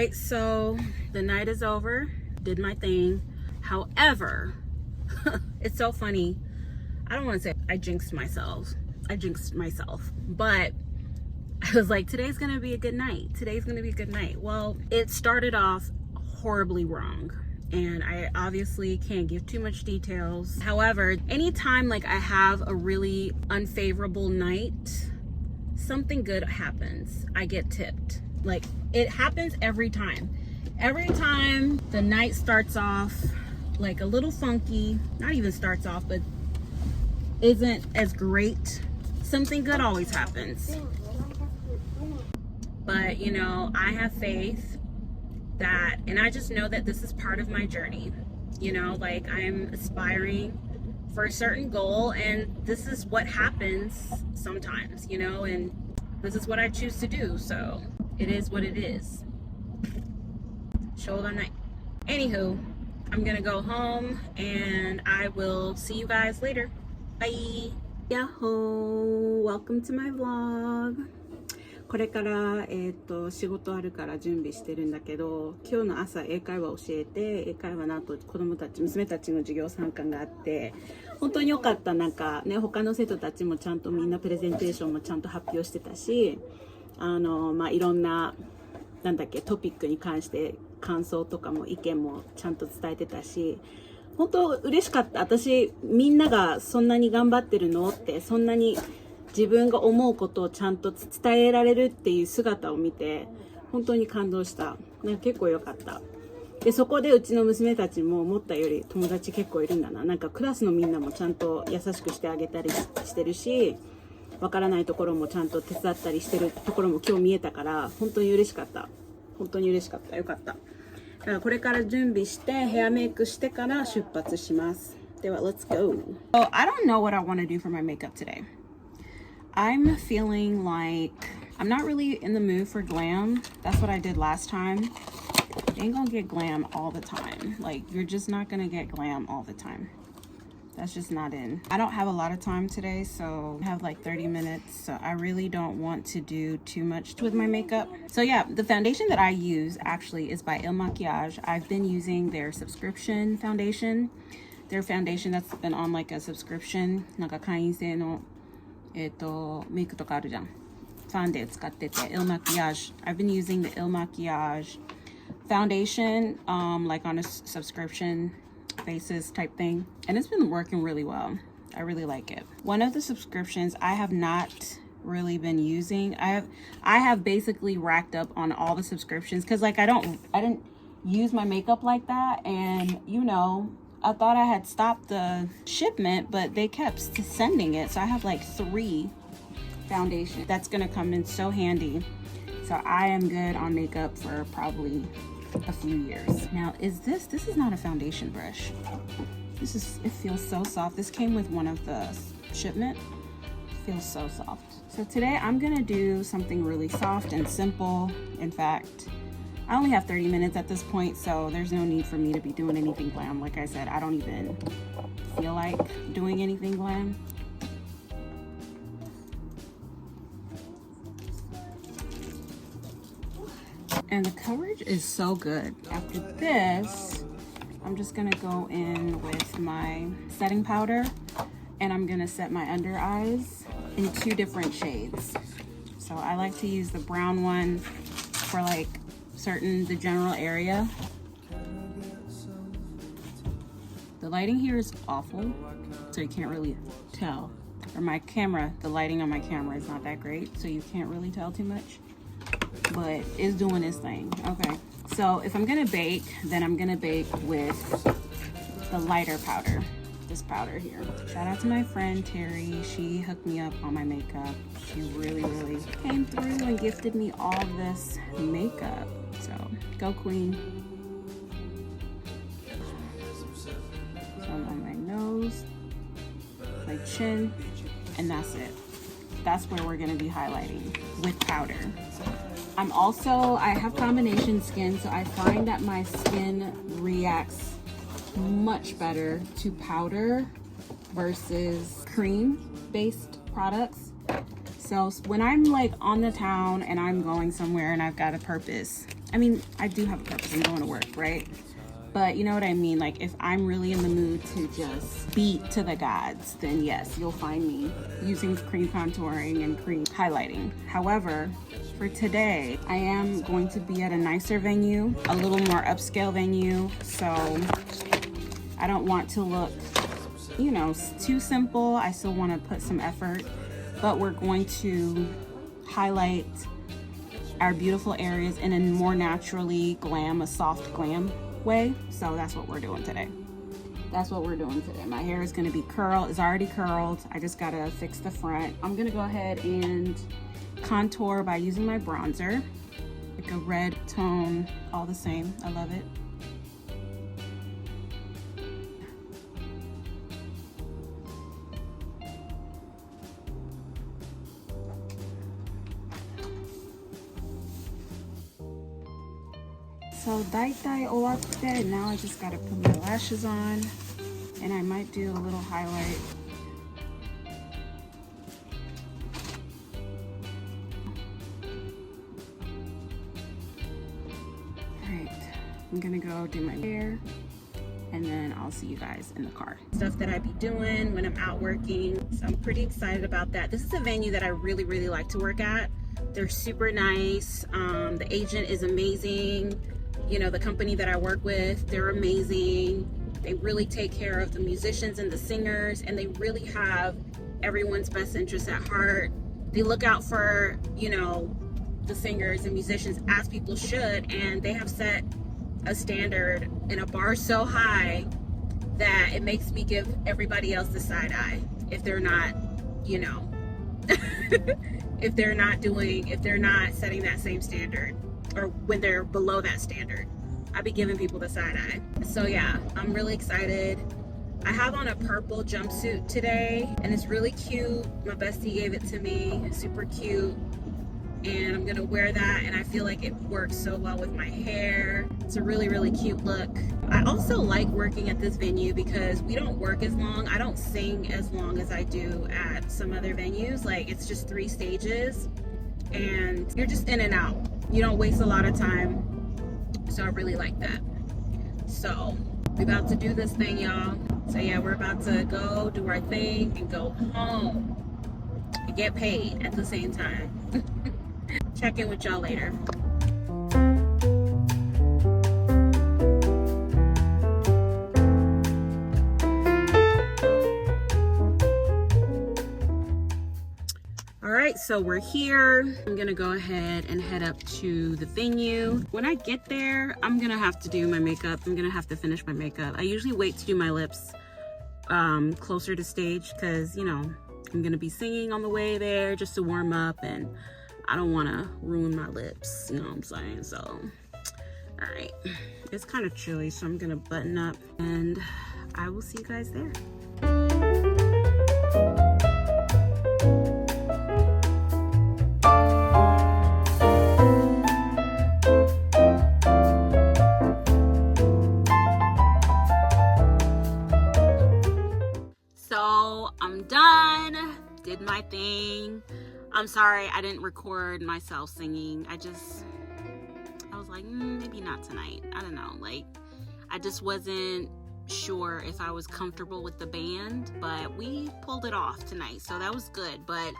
right, so the night is over, did my thing. However, it's so funny. I don't want to say I jinxed myself, but I was like, today's gonna be a good night. Today's gonna be a good night. Well, it started off horribly wrong, and I obviously can't give too much details. However, anytime like I have a really unfavorable night, something good happens. I get tipped. Like, it happens every time. Every time the night starts off like a little funky, not even starts off, but isn't as great, something good always happens. But you know, I have faith that, and I just know that this is part of my journey. You know, like, I'm aspiring for a certain goal, and this is what happens sometimes, you know, and this is what I choose to do. So it is what it is. Shoulder night. Anywho, I'm gonna go home and I will see you guys later. Bye. Yahoo! Welcome to my vlog. これから、仕事あるから準備してるんだけど、今日の朝英会話教えて、英会話の後子供たち、娘たちの授業参観があって、本当に良かった。なんかね、他の生徒たちもちゃんとみんなプレゼンテーションもちゃんと発表してたし、まあ、いろんな、なんだっけ、トピックに関して感想とかも意見もちゃんと伝えてたし、本当嬉しかった。私、みんながそんなに頑張ってるのって、そんなに自分が思うことをちゃんと伝えられるっていう姿を見て、本当に感動した。なんか結構良かった。で、そこでうちの娘たちも思ったより友達結構いるんだな。なんかクラスのみんなもちゃんと優しくしてあげたりしてるし、わからないところもちゃんと手伝ったりしてるところも今日見えたから、本当に嬉しかった。本当に嬉しかった。よかった。だからこれから準備してヘアメイクしてから出発します。では、let's go. So, I don't know what I want to do for my makeup today. I'm feeling like I'm not really in the mood for glam. That's what I did last time. You ain't gonna get glam all the time. Like, you're just not gonna get glam all the time. That's just not in. I don't have a lot of time today, so I have like 30 minutes. So I really don't want to do too much with my makeup. So yeah, the foundation that I use actually is by Il Makiage. I've been using their subscription foundation. Their foundation that's been on like a subscription. なんか会員制のメイクとかあるじゃん。ファンで使ってて、Il Makiage. I've been using the Il Makiage foundation, like on a subscription basis type thing, and it's been working really well. I really like it. One of the subscriptions I have not really been using. I have basically racked up on all the subscriptions because like I didn't use my makeup like that, and you know, I thought I had stopped the shipment, but they kept sending it. So I have like 3 foundations. That's gonna come in so handy. So I am good on makeup for probably a few years. Now, this is not a foundation brush. It feels so soft. This came with one of the shipment. It feels so soft. So today I'm gonna do something really soft and simple. In fact, I only have 30 minutes at this point, so there's no need for me to be doing anything glam. Like I said, I don't even feel like doing anything glam. And the coverage is so good. After this, I'm just gonna go in with my setting powder, and I'm gonna set my under eyes in 2 different shades. So I like to use the brown one for like the general area. The lighting here is awful, so you can't really tell. Or my camera, the lighting on my camera is not that great, so you can't really tell too much. But it's doing its thing. Okay, so if I'm gonna bake, then I'm gonna bake with the lighter powder. This powder here. Shout out to my friend Terry. She hooked me up on my makeup. She really came through and gifted me all this makeup. So go queen. Some on my nose, my chin, and that's it. That's where we're gonna be highlighting with powder. I have combination skin, so I find that my skin reacts much better to powder versus cream-based products. So when I'm like on the town and I'm going somewhere and I've got a purpose, I mean, I do have a purpose. I'm going to work, right? But you know what I mean? Like, if I'm really in the mood to just beat to the gods, then yes, you'll find me using cream contouring and cream highlighting. However, for today, I am going to be at a nicer venue, a little more upscale venue. So I don't want to look, you know, too simple. I still want to put some effort, but we're going to highlight our beautiful areas in a more naturally glam, a soft glam way. So that's what we're doing today. That's what we're doing today. My hair is going to be curled. It's already curled. I just got to fix the front. I'm going to go ahead and contour by using my bronzer, like a red tone, all the same. I love it. So daitai owatte. Now I just gotta put my lashes on, and I might do a little highlight. Alright, I'm gonna go do my hair, and then I'll see you guys in the car. Stuff that I be doing when I'm out working. So I'm pretty excited about that. This is a venue that I really, really like to work at. They're super nice. The agent is amazing. You know, the company that I work with, they're amazing. They really take care of the musicians and the singers, and they really have everyone's best interests at heart. They look out for, you know, the singers and musicians, as people should, and they have set a standard and a bar so high that it makes me give everybody else the side eye if they're not, you know, if they're not setting that same standard, or when they're below that standard. I be giving people the side eye. So yeah, I'm really excited. I have on a purple jumpsuit today, and it's really cute. My bestie gave it to me, super cute. And I'm gonna wear that, and I feel like it works so well with my hair. It's a really, really cute look. I also like working at this venue because we don't work as long. I don't sing as long as I do at some other venues. Like, it's just 3 stages, and you're just in and out. You don't waste a lot of time. So I really like that. So we're about to do this thing, y'all. So yeah, we're about to go do our thing and go home and get paid at the same time. Check in with y'all later. Alright, so we're here. I'm gonna go ahead and head up to the venue. When I get there, I'm gonna have to do my makeup. I'm gonna have to finish my makeup. I usually wait to do my lips closer to stage because, you know, I'm gonna be singing on the way there just to warm up, and I don't want to ruin my lips, you know what I'm saying? So, alright. It's kind of chilly, so I'm gonna button up, and I will see you guys there. So I'm done, did my thing. I'm sorry I didn't record myself singing. I was like, maybe not tonight. I don't know, like, I just wasn't sure if I was comfortable with the band, but we pulled it off tonight, so that was good. But,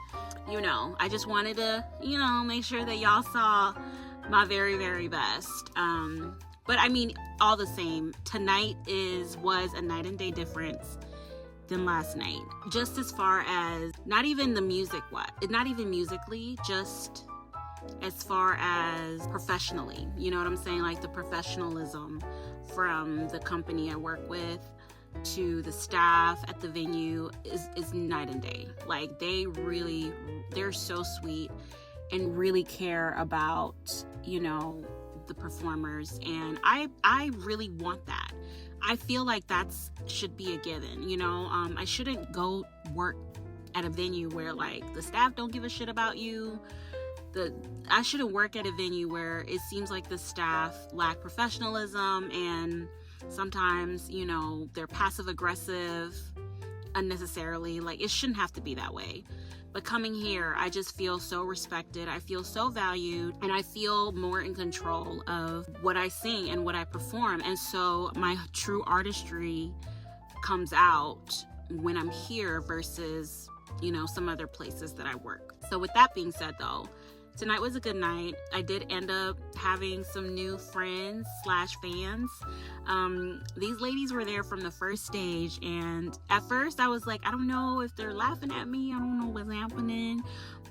you know, I just wanted to, you know, make sure that y'all saw my very, very best. But I mean, all the same, tonight was a night and day difference than last night. Just as far as not even musically, just as far as professionally, you know what I'm saying? Like, the professionalism from the company I work with to the staff at the venue is night and day. Like, they're so sweet and really care about, you know, the performers, and I really want that. I feel like should be a given, you know. I shouldn't go work at a venue where, like, the staff don't give a shit about you. I shouldn't work at a venue where it seems like the staff lack professionalism, and sometimes, you know, they're passive aggressive unnecessarily. Like, it shouldn't have to be that way. But coming here, I just feel so respected. I feel so valued, and I feel more in control of what I sing and what I perform. And so my true artistry comes out when I'm here versus, you know, some other places that I work. So with that being said though, tonight was a good night. I did end up having some new friends / fans. These ladies were there from the first stage, and at first I was like, I don't know if they're laughing at me. I don't know what's happening.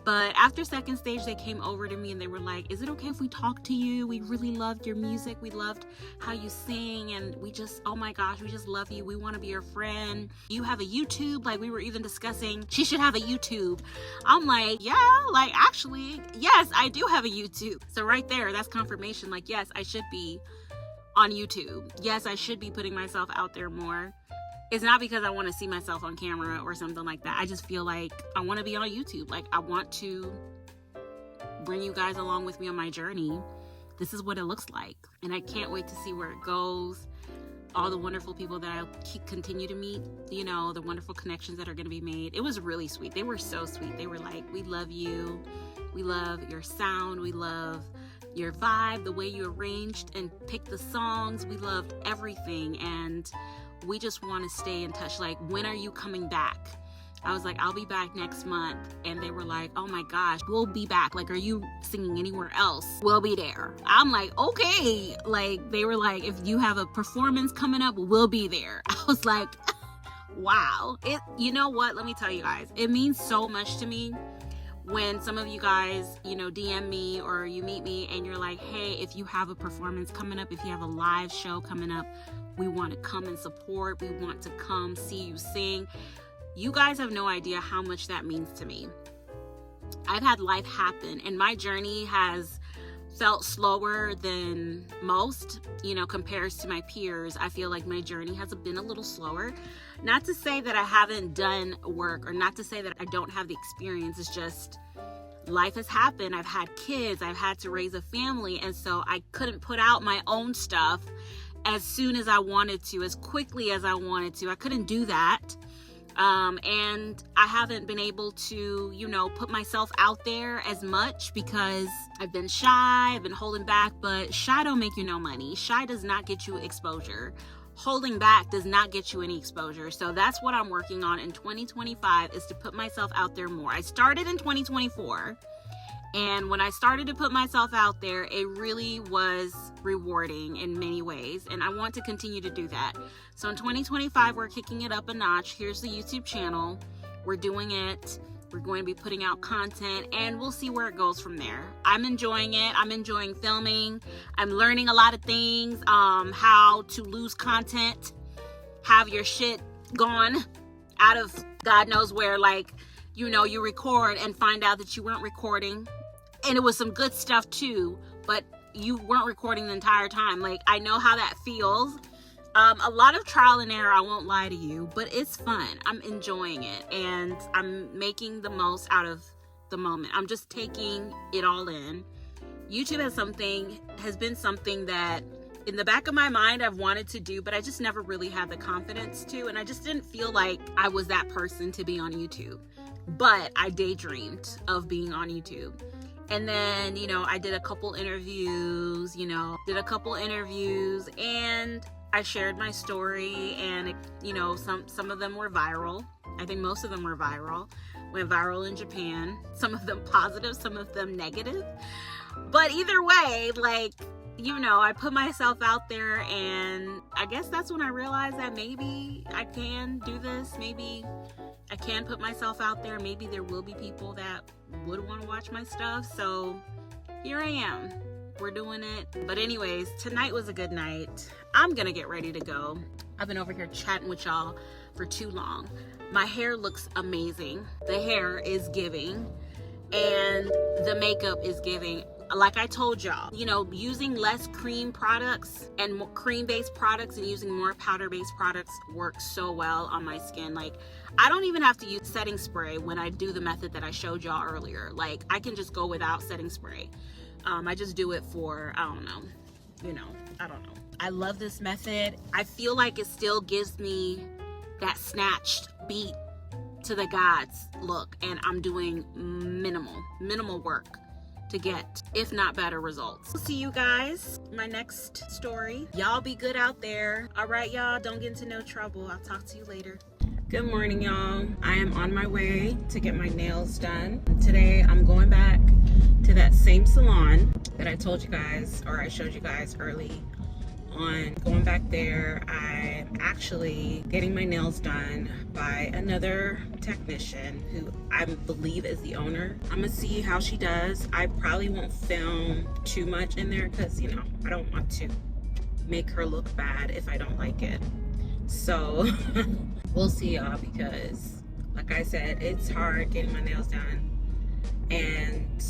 But after second stage, they came over to me and they were like, is it okay if we talk to you? We really loved your music. We loved how you sing. And we just, oh my gosh, we just love you. We want to be your friend. You have a YouTube? Like, we were even discussing, she should have a YouTube. I'm like, yeah, like, actually, yes, I do have a YouTube. So right there, that's confirmation. Like, yes, I should be on YouTube. Yes, I should be putting myself out there more. It's not because I want to see myself on camera or something like that. I just feel like I want to be on YouTube. Like, I want to bring you guys along with me on my journey. This is what it looks like. And I can't wait to see where it goes. All the wonderful people that I'll continue to meet, you know, the wonderful connections that are going to be made. It was really sweet. They were so sweet. They were like, we love you. We love your sound. We love your vibe, the way you arranged and picked the songs. We loved everything. And we just want to stay in touch. Like, when are you coming back? I was like, I'll be back next month. And they were like, oh my gosh, we'll be back. Like, are you singing anywhere else? We'll be there. I'm like, okay. Like, they were like, if you have a performance coming up, we'll be there. I was like, wow. You know what? Let me tell you guys, it means so much to me when some of you guys, you know, DM me or you meet me and you're like, hey, if you have a performance coming up, if you have a live show coming up, we want to come and support. We want to come see you sing. You guys have no idea how much that means to me. I've had life happen, and my journey has felt slower than most, you know, compares to my peers. I feel like my journey has been a little slower. Not to say that I haven't done work, or not to say that I don't have the experience. It's just life has happened. I've had kids. I've had to raise a family. And so I couldn't put out my own stuff as soon as I wanted to, as quickly as I wanted to. I couldn't do that. And I haven't been able to, you know, put myself out there as much because I've been shy, I've been holding back. But shy don't make you no money. Shy does not get you exposure. Holding back does not get you any exposure. So that's what I'm working on in 2025, is to put myself out there more. I started in 2024. And when I started to put myself out there, it really was rewarding in many ways. And I want to continue to do that. So in 2025, we're kicking it up a notch. Here's the YouTube channel. We're doing it. We're going to be putting out content, and we'll see where it goes from there. I'm enjoying it. I'm enjoying filming. I'm learning a lot of things. How to lose content, have your shit gone out of God knows where. Like, you know, you record and find out that you weren't recording. And it was some good stuff too, but you weren't recording the entire time. Like, I know how that feels. A lot of trial and error, I won't lie to you, but it's fun. I'm enjoying it, and I'm making the most out of the moment. I'm just taking it all in. YouTube has been something that in the back of my mind I've wanted to do, but I just never really had the confidence to, and I just didn't feel like I was that person to be on YouTube. But I daydreamed of being on YouTube. And then, you know, I did a couple interviews, and I shared my story, and it, you know, some of them were viral. I think most of them were viral. Went viral in Japan. Some of them positive, some of them negative. But either way, like, you know, I put myself out there, and I guess that's when I realized that maybe I can do this. Maybe I can put myself out there. Maybe there will be people that would want to watch my stuff. So here I am. We're doing it. But anyways, tonight was a good night. I'm gonna get ready to go. I've been over here chatting with y'all for too long. My hair looks amazing. The hair is giving, and the makeup is giving. Like I told y'all, you know, using less cream products and more cream-based products and using more powder-based products works so well on my skin. Like, I don't even have to use setting spray when I do the method that I showed y'all earlier. Like, I can just go without setting spray. I just do it for, I don't know, you know, I don't know. I love this method. I feel like it still gives me that snatched beat to the gods look, and I'm doing minimal work to get, if not better, results. We'll see you guys my next story. Y'all be good out there. All right, y'all, don't get into no trouble. I'll talk to you later. Good morning, y'all. I am on my way to get my nails done. Today I'm going back to that same salon that I told you guys, or I showed you guys early on. Going back there, I'm actually getting my nails done by another technician who I believe is the owner. I'm gonna see how she does. I probably won't film too much in there because, you know, I don't want to make her look bad if I don't like it. So we'll see, y'all, because like I said, it's hard getting my nails done, and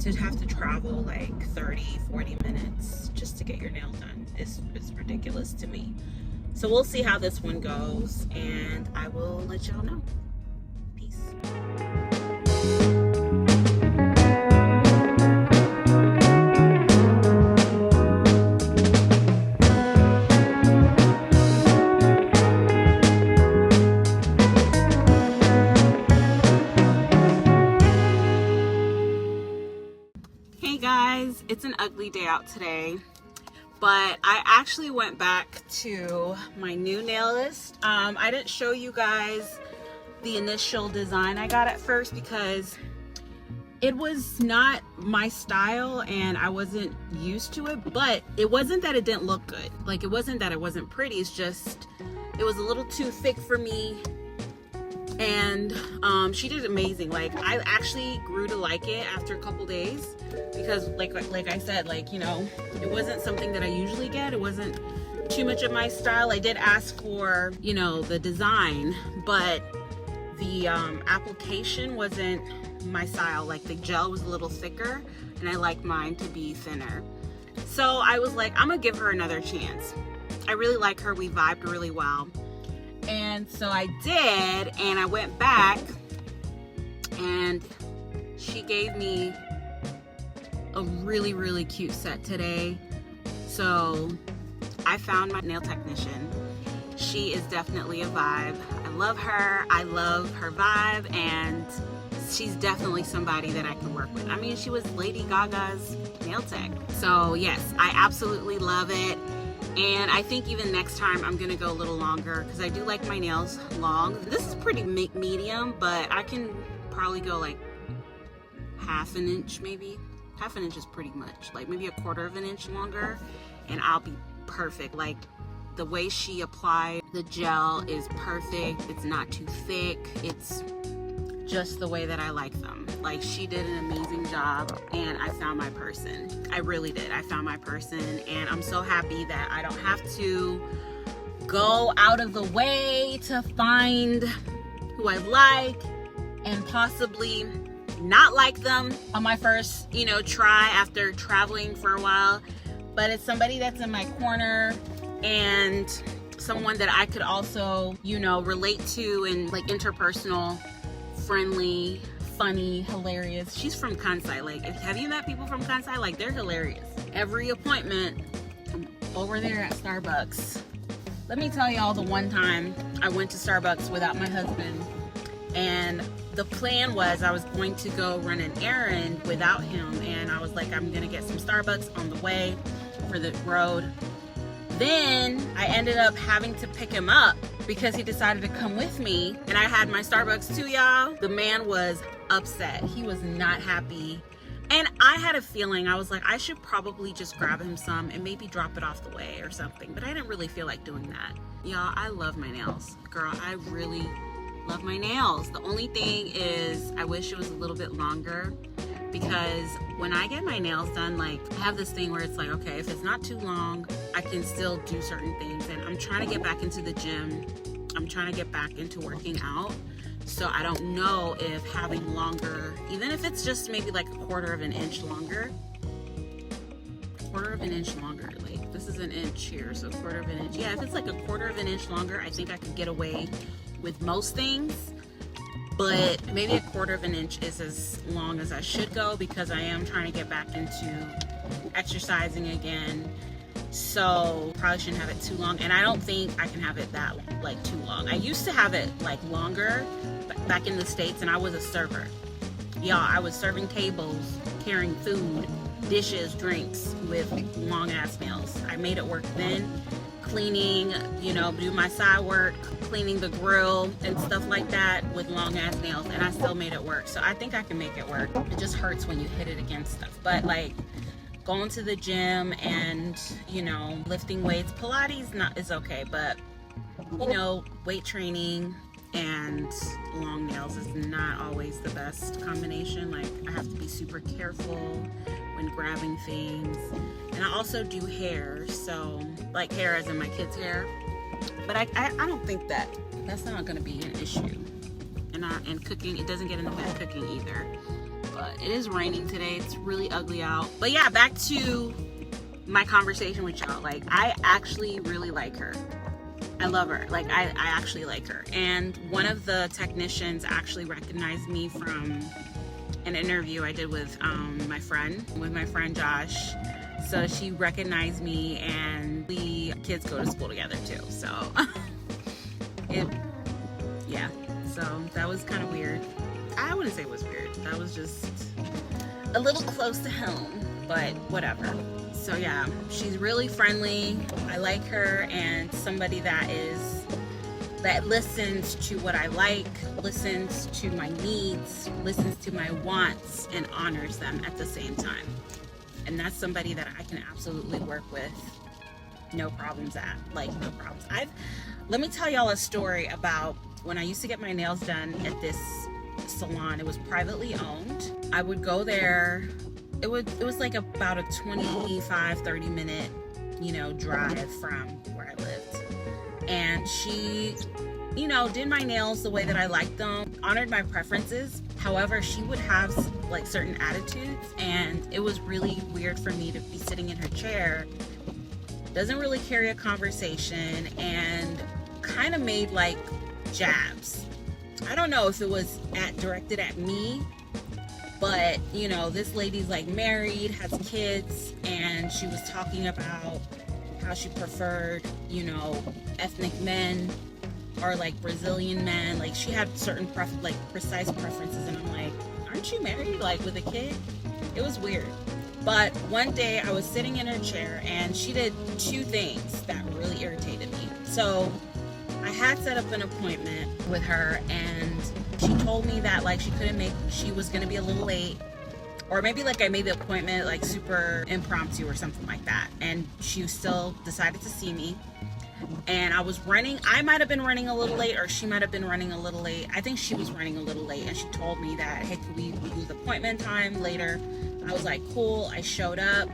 to have to travel like 30-40 minutes just to get your nail done is ridiculous to me. So we'll see how this one goes, and I will let y'all know. Peace. Hey guys, it's an ugly day out today, but I actually went back to my new nailist. I didn't show you guys the initial design I got at first because it was not my style and I wasn't used to it, but it wasn't that it didn't look good. Like, it wasn't that it wasn't pretty, it's just it was a little too thick for me. And she did amazing. Like, I actually grew to like it after a couple days because like I said, like, you know, it wasn't something that I usually get. It wasn't too much of my style. I did ask for, you know, the design, but the application wasn't my style. Like, the gel was a little thicker and I like mine to be thinner. So I was like, I'm gonna give her another chance. I really like her. We vibed really well. And so I did, and I went back and she gave me a really cute set today. So I found my nail technician. She is definitely a vibe. I love her. I love her vibe, and she's definitely somebody that I can work with. I mean, she was Lady Gaga's nail tech. So yes, I absolutely love it. And I think even next time I'm gonna go a little longer because I do like my nails long. This is pretty medium, but I can probably go like half an inch maybe. Half an inch is pretty much, like maybe a quarter of an inch longer, and I'll be perfect. Like, the way she applied the gel is perfect. It's not too thick. It's just the way that I like them. Like, she did an amazing job, and I found my person. I really did. I found my person, and I'm so happy that I don't have to go out of the way to find who I like and possibly not like them on my first, you know, try after traveling for a while. But it's somebody that's in my corner and someone that I could also, you know, relate to, and like interpersonal, friendly, funny, hilarious. She's from Kansai. Like, have you met people from Kansai? Like, they're hilarious. Every appointment over there at Starbucks. Let me tell y'all the one time I went to Starbucks without my husband, and the plan was I was going to go run an errand without him, and I was like, I'm gonna get some Starbucks on the way for the road. Then I ended up having to pick him up because he decided to come with me, and I had my Starbucks too, y'all. The man was upset. He was not happy. And I had a feeling, I was like, I should probably just grab him some and maybe drop it off the way or something. But I didn't really feel like doing that. Y'all, I love my nails. Girl, I really love my nails. The only thing is I wish it was a little bit longer, because when I get my nails done, like, I have this thing where it's like, okay, if it's not too long, I can still do certain things. And I'm trying to get back into the gym. I'm trying to get back into working out. So I don't know if having longer, even if it's just maybe like a quarter of an inch longer, like this is an inch here, so a quarter of an inch. Yeah, if it's like a quarter of an inch longer, I think I could get away with most things. But maybe a quarter of an inch is as long as I should go, because I am trying to get back into exercising again. So probably shouldn't have it too long, and I don't think I can have it that like too long. I used to have it like longer back in the States, and I was a server. Y'all, I was serving tables, carrying food, dishes, drinks with long ass nails. I made it work then. Cleaning, you know, do my side work, cleaning the grill and stuff like that with long ass nails, and I still made it work. So I think I can make it work. It just hurts when you hit it against stuff. But like going to the gym and, you know, lifting weights, Pilates is okay, but you know, weight training and long nails is not always the best combination. Like I have to be super careful when grabbing things. And I also do hair, so like hair as in my kids' hair. But I don't think that's not gonna be an issue. And cooking, it doesn't get in the way of cooking either. But it is raining today, it's really ugly out. But yeah, back to my conversation with y'all. Like I actually really like her. I love her. Like I actually like her. And one of the technicians actually recognized me from an interview I did with my friend Josh. So she recognized me, and we kids go to school together too. So yeah. So that was kind of weird. I wouldn't say it was weird. That was just a little close to home, but whatever. So yeah, she's really friendly. I like her, and somebody that listens to what I like, listens to my needs, listens to my wants, and honors them at the same time. And that's somebody that I can absolutely work with. No problems no problems. Let me tell y'all a story about when I used to get my nails done at this salon. It was privately owned. I would go there. It was like about a 25-30 minute, you know, drive from where I lived. And she, you know, did my nails the way that I liked them, honored my preferences. However, she would have like certain attitudes, and it was really weird for me to be sitting in her chair. Doesn't really carry a conversation, and kind of made like jabs. I don't know if it was directed at me, but you know, this lady's like married, has kids, and she was talking about how she preferred, you know, ethnic men or like Brazilian men. Like she had certain precise preferences, and I'm like, aren't you married like with a kid? It was weird. But one day I was sitting in her chair, and she did two things that really irritated me. So I had set up an appointment with her, and she told me that like she was gonna be a little late, or maybe like I made the appointment like super impromptu or something like that, and she still decided to see me. And I might have been running a little late, or she might have been running a little late. I think she was running a little late, and she told me that, hey, can we do the appointment time later? I was like, cool. I showed up,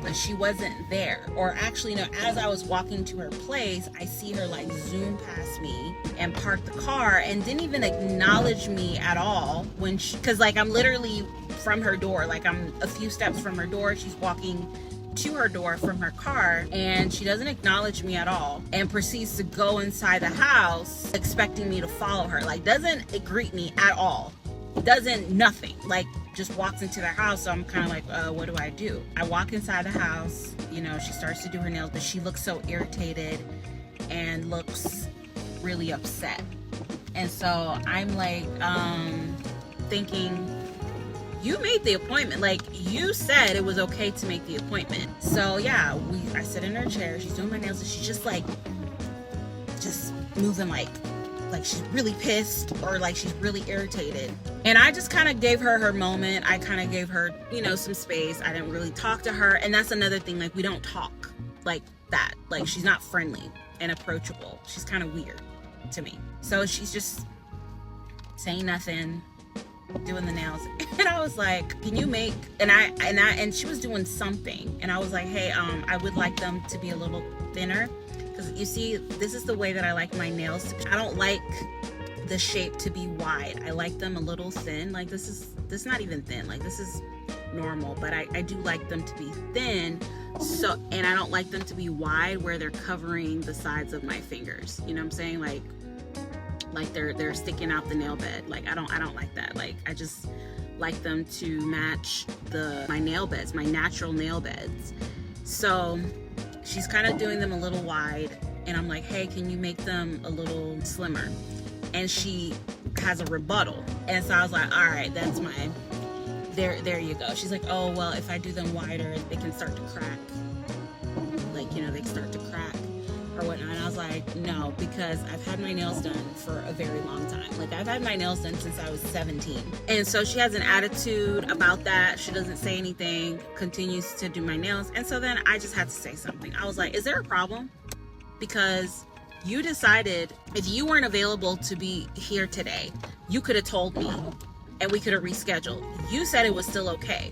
but she wasn't there. Or actually, no, as I was walking to her place, I see her like zoom past me and park the car, and didn't even acknowledge me at all because like I'm literally from her door, like I'm a few steps from her door. She's walking to her door from her car, and she doesn't acknowledge me at all, and proceeds to go inside the house expecting me to follow her. Like doesn't greet me at all, nothing, like just walks into the house. So I'm kind of like, what do I do? I walk inside the house, you know, she starts to do her nails, but she looks so irritated and looks really upset. And so I'm like thinking, you made the appointment, like you said it was okay to make the appointment. So yeah, I sit in her chair, she's doing my nails, and she's just moving like she's really pissed, or like she's really irritated. And I just kind of gave her her moment. I kind of gave her, you know, some space. I didn't really talk to her. And that's another thing, like we don't talk like that. Like she's not friendly and approachable. She's kind of weird to me. So she's just saying nothing, doing the nails. And I was like, can you make, and she was doing something, and I was like, hey, I would like them to be a little thinner, because you see, this is the way that I like my nails. I don't like the shape to be wide. I like them a little thin. Like this is not even thin, like this is normal, but I do like them to be thin. So, and I don't like them to be wide where they're covering the sides of my fingers. You know what I'm saying? Like they're sticking out the nail bed. Like I don't like that. Like I just like them to match my nail beds, my natural nail beds. So she's kind of doing them a little wide, and I'm like, hey, can you make them a little slimmer? And she has a rebuttal. And so I was like, all right, that's my, there you go. She's like, oh, well, if I do them wider, they can start to crack. Like, you know, they start to crack or whatnot. And I was like, no, because I've had my nails done for a very long time. Like, I've had my nails done since I was 17. And so she has an attitude about that. She doesn't say anything, continues to do my nails. And so then I just had to say something. I was like, is there a problem? Because you decided if you weren't available to be here today, you could have told me and we could have rescheduled. You said it was still okay.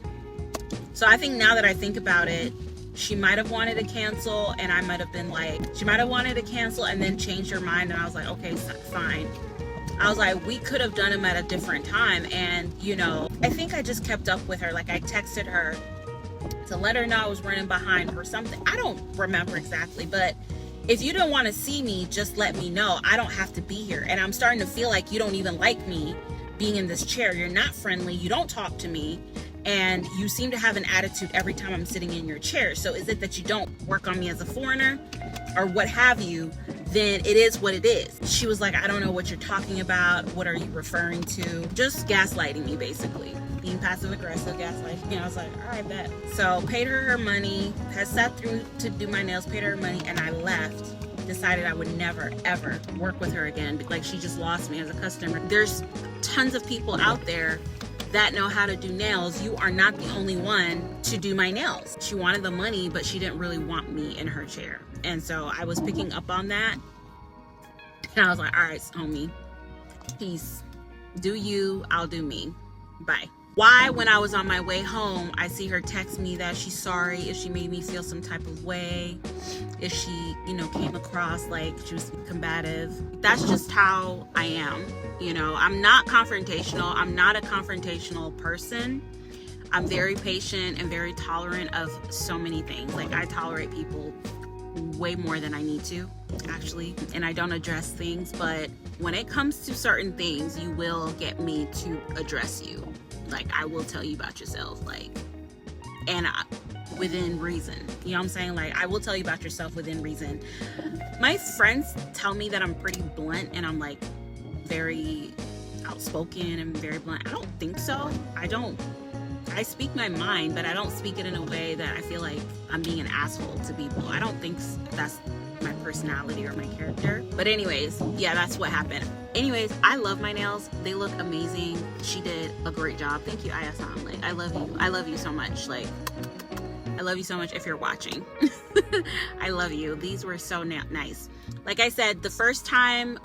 So I think now that I think about it, she might have wanted to cancel, and I might have been like, she might have wanted to cancel and then change her mind, and I was like, okay, fine. I was like, we could have done them at a different time. And, you know, I think I just kept up with her. Like, I texted her to let her know I was running behind or something. I don't remember exactly, but if you don't want to see me, just let me know. I don't have to be here. And I'm starting to feel like you don't even like me being in this chair. You're not friendly. You don't talk to me. And you seem to have an attitude every time I'm sitting in your chair. So is it that you don't work on me as a foreigner or what have you? Then it is what it is. She was like, I don't know what you're talking about. What are you referring to? Just gaslighting me, basically. Being passive aggressive, gaslighting me. I was like, all right, bet. So paid her money, has sat through to do my nails, paid her money, and I left. Decided I would never, ever work with her again. Like, she just lost me as a customer. There's tons of people out there that know how to do nails. You are not the only one to do my nails. She wanted the money, but she didn't really want me in her chair. And so I was picking up on that. And I was like, all right, homie, peace. Do you, I'll do me. Bye. Why, when I was on my way home, I see her text me that she's sorry if she made me feel some type of way, if she, you know, came across like she was combative. That's just how I am. You know, I'm not confrontational. I'm not a confrontational person. I'm very patient and very tolerant of so many things. Like, I tolerate people way more than I need to, actually, and I don't address things. But when it comes to certain things, you will get me to address you. Like, I will tell you about yourself, like, and within reason. You know what I'm saying? Like, I will tell you about yourself within reason. My friends tell me that I'm pretty blunt and I'm like very outspoken and very blunt. I don't think so. I speak my mind, but I don't speak it in a way that I feel like I'm being an asshole to people. I don't think that's my personality or my character. But anyways, yeah, that's what happened. Anyways, I love my nails. They look amazing. She did a great job. Thank you, Ayasan. Like, I love you. I love you so much. Like, I love you so much if you're watching. I love you. These were so nice. Like I said, the first time,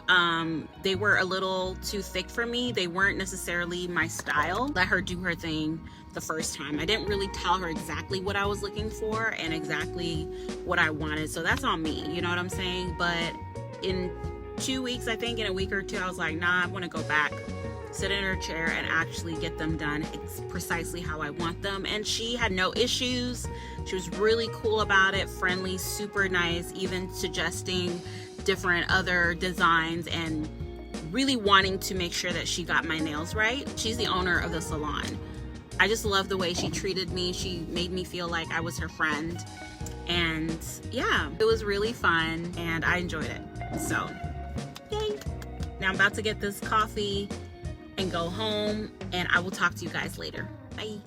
they were a little too thick for me. They weren't necessarily my style. Let her do her thing the first time. I didn't really tell her exactly what I was looking for and exactly what I wanted. So that's on me. You know what I'm saying? But in 2 weeks, I think, in a week or two, I was like, nah, I want to go back, sit in her chair and actually get them done. It's precisely how I want them. And she had no issues. She was really cool about it, friendly, super nice, even suggesting different other designs and really wanting to make sure that she got my nails right. She's the owner of the salon. I just love the way she treated me. She made me feel like I was her friend. And yeah, it was really fun and I enjoyed it. So, yay. Now I'm about to get this coffee and go home, and I will talk to you guys later. Bye.